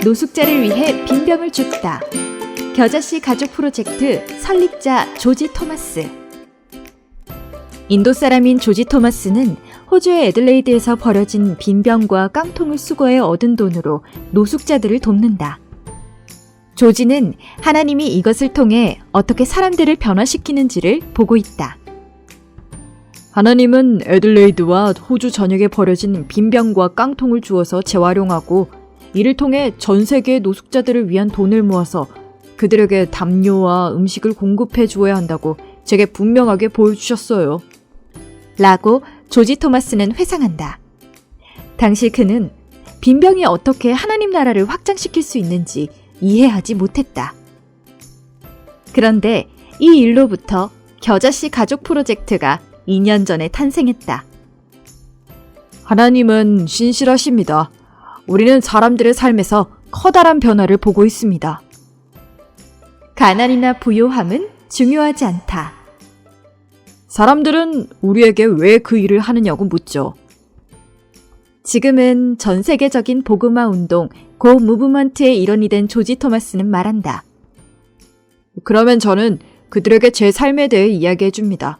노숙자를 위해 빈병을 줍다. 겨자씨 가족 프로젝트 설립자 조지 토마스. 인도 사람인 조지 토마스는 호주의 애들레이드에서 버려진 빈병과 깡통을 수거해 얻은 돈으로 노숙자들을 돕는다. 조지는 하나님이 이것을 통해 어떻게 사람들을 변화시키는지를 보고 있다. 하나님은 애들레이드와 호주 전역에 버려진 빈병과 깡통을 주어서 재활용하고 이를 통해 전 세계의 노숙자들을 위한 돈을 모아서 그들에게 담요와 음식을 공급해 주어야 한다고 제게 분명하게 보여주셨어요. 라고 조지 토마스는 회상한다. 당시 그는 빈병이 어떻게 하나님 나라를 확장시킬 수 있는지 이해하지 못했다. 그런데 이 일로부터 겨자씨 가족 프로젝트가 2년 전에 탄생했다. 하나님은 신실하십니다. 우리는 사람들의 삶에서 커다란 변화를 보고 있습니다. 가난이나 부요함은 중요하지 않다. 사람들은 우리에게 왜 그 일을 하느냐고 묻죠. 지금은 전 세계적인 복음화 운동, 고 무브먼트의 일원이 된 조지 토마스는 말한다. 그러면 저는 그들에게 제 삶에 대해 이야기해 줍니다.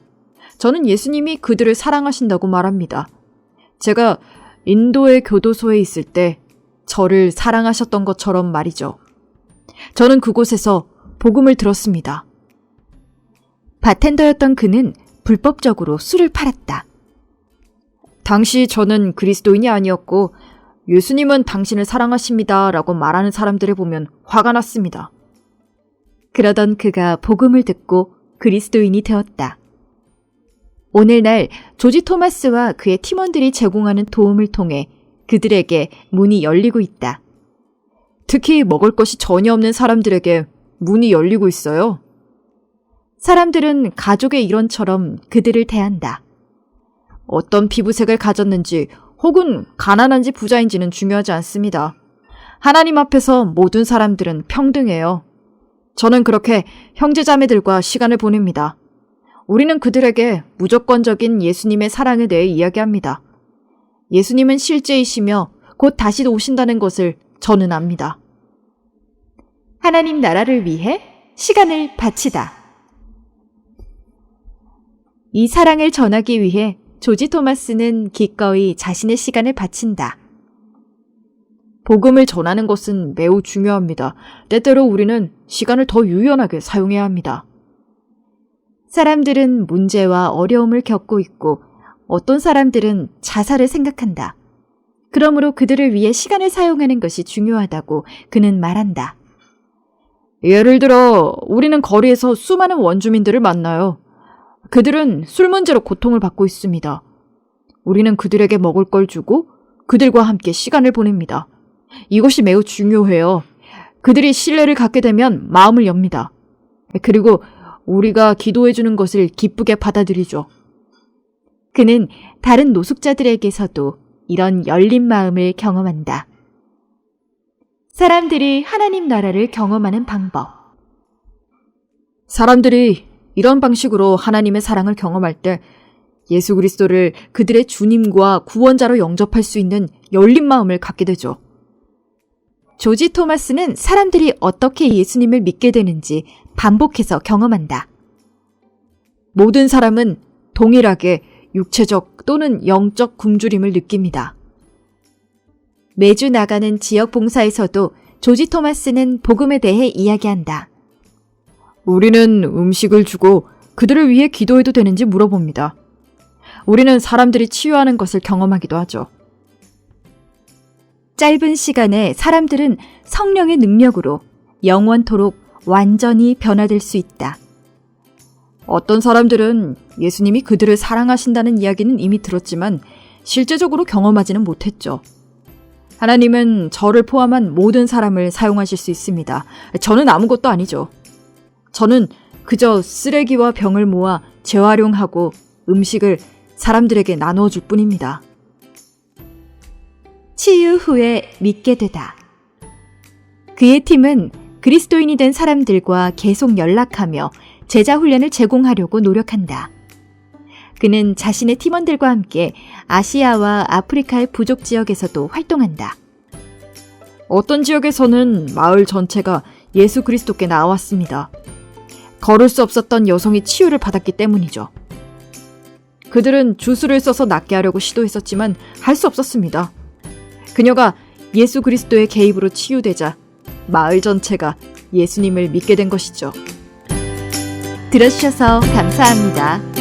저는 예수님이 그들을 사랑하신다고 말합니다. 제가 인도의 교도소에 있을 때 저를 사랑하셨던 것처럼 말이죠. 저는 그곳에서 복음을 들었습니다. 바텐더였던 그는 불법적으로 술을 팔았다. 당시 저는 그리스도인이 아니었고 예수님은 당신을 사랑하십니다 라고 말하는 사람들을 보면 화가 났습니다. 그러던 그가 복음을 듣고 그리스도인이 되었다. 오늘날 조지 토마스와 그의 팀원들이 제공하는 도움을 통해 그들에게 문이 열리고 있다. 특히 먹을 것이 전혀 없는 사람들에게 문이 열리고 있어요. 사람들은 가족의 일원처럼 그들을 대한다. 어떤 피부색을 가졌는지 혹은 가난한지 부자인지는 중요하지 않습니다. 하나님 앞에서 모든 사람들은 평등해요. 저는 그렇게 형제자매들과 시간을 보냅니다. 우리는 그들에게 무조건적인 예수님의 사랑에 대해 이야기합니다. 예수님은 실제이시며 곧 다시 오신다는 것을 저는 압니다. 하나님 나라를 위해 시간을 바치다. 이 사랑을 전하기 위해 조지 토마스는 기꺼이 자신의 시간을 바친다. 복음을 전하는 것은 매우 중요합니다. 때때로 우리는 시간을 더 유연하게 사용해야 합니다. 사람들은 문제와 어려움을 겪고 있고 어떤 사람들은 자살을 생각한다. 그러므로 그들을 위해 시간을 사용하는 것이 중요하다고 그는 말한다. 예를 들어 우리는 거리에서 수많은 원주민들을 만나요. 그들은 술 문제로 고통을 받고 있습니다. 우리는 그들에게 먹을 걸 주고 그들과 함께 시간을 보냅니다. 이것이 매우 중요해요. 그들이 신뢰를 갖게 되면 마음을 엽니다. 그리고 우리가 기도해 주는 것을 기쁘게 받아들이죠. 그는 다른 노숙자들에게서도 이런 열린 마음을 경험한다. 사람들이 하나님 나라를 경험하는 방법. 사람들이 이런 방식으로 하나님의 사랑을 경험할 때 예수 그리스도를 그들의 주님과 구원자로 영접할 수 있는 열린 마음을 갖게 되죠. 조지 토마스는 사람들이 어떻게 예수님을 믿게 되는지 반복해서 경험한다. 모든 사람은 동일하게 육체적 또는 영적 굶주림을 느낍니다. 매주 나가는 지역 봉사에서도 조지 토마스는 복음에 대해 이야기한다. 우리는 음식을 주고 그들을 위해 기도해도 되는지 물어봅니다. 우리는 사람들이 치유하는 것을 경험하기도 하죠. 짧은 시간에 사람들은 성령의 능력으로 영원토록 완전히 변화될 수 있다. 어떤 사람들은 예수님이 그들을 사랑하신다는 이야기는 이미 들었지만 실제적으로 경험하지는 못했죠. 하나님은 저를 포함한 모든 사람을 사용하실 수 있습니다. 저는 아무것도 아니죠. 저는 그저 쓰레기와 병을 모아 재활용하고 음식을 사람들에게 나누어 줄 뿐입니다. 치유 후에 믿게 되다. 그의 팀은 그리스도인이 된 사람들과 계속 연락하며 제자 훈련을 제공하려고 노력한다. 그는 자신의 팀원들과 함께 아시아와 아프리카의 부족 지역에서도 활동한다. 어떤 지역에서는 마을 전체가 예수 그리스도께 나왔습니다. 걸을 수 없었던 여성이 치유를 받았기 때문이죠. 그들은 주술을 써서 낫게 하려고 시도했었지만 할 수 없었습니다. 그녀가 예수 그리스도의 개입으로 치유되자 마을 전체가 예수님을 믿게 된 것이죠. 들어주셔서 감사합니다.